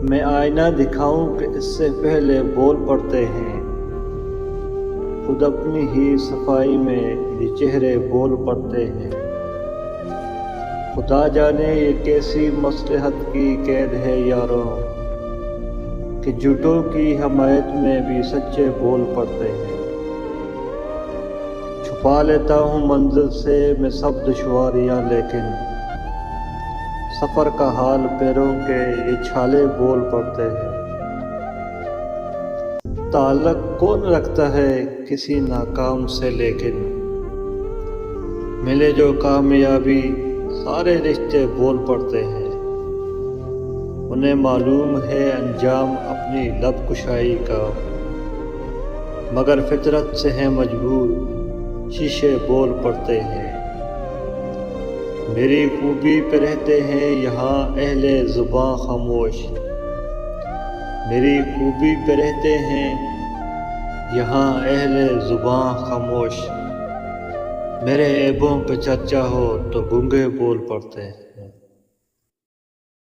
میں آئینہ دکھاؤں کہ اس سے پہلے بول پڑتے ہیں، خود اپنی ہی صفائی میں یہ چہرے بول پڑتے ہیں۔ خدا جانے یہ کیسی مصلحت کی قید ہے یاروں، کہ جھوٹوں کی حمایت میں بھی سچے بول پڑتے ہیں۔ چھپا لیتا ہوں منزل سے میں سب دشواریاں، لیکن سفر کا حال پیروں کے یہ چھالے بول پڑتے ہیں۔ تعلق کون رکھتا ہے کسی ناکام سے، لیکن ملے جو کامیابی سارے رشتے بول پڑتے ہیں۔ انہیں معلوم ہے انجام اپنی لب کشائی کا، مگر فطرت سے ہیں مجبور شیشے بول پڑتے ہیں۔ میری خوبی پہ رہتے ہیں یہاں اہل زباں خاموش، میری خوبی پہ رہتے ہیں یہاں اہل زباں خاموش، میرے عیبوں پہ چرچا ہو تو گنگے بول پڑتے ہیں۔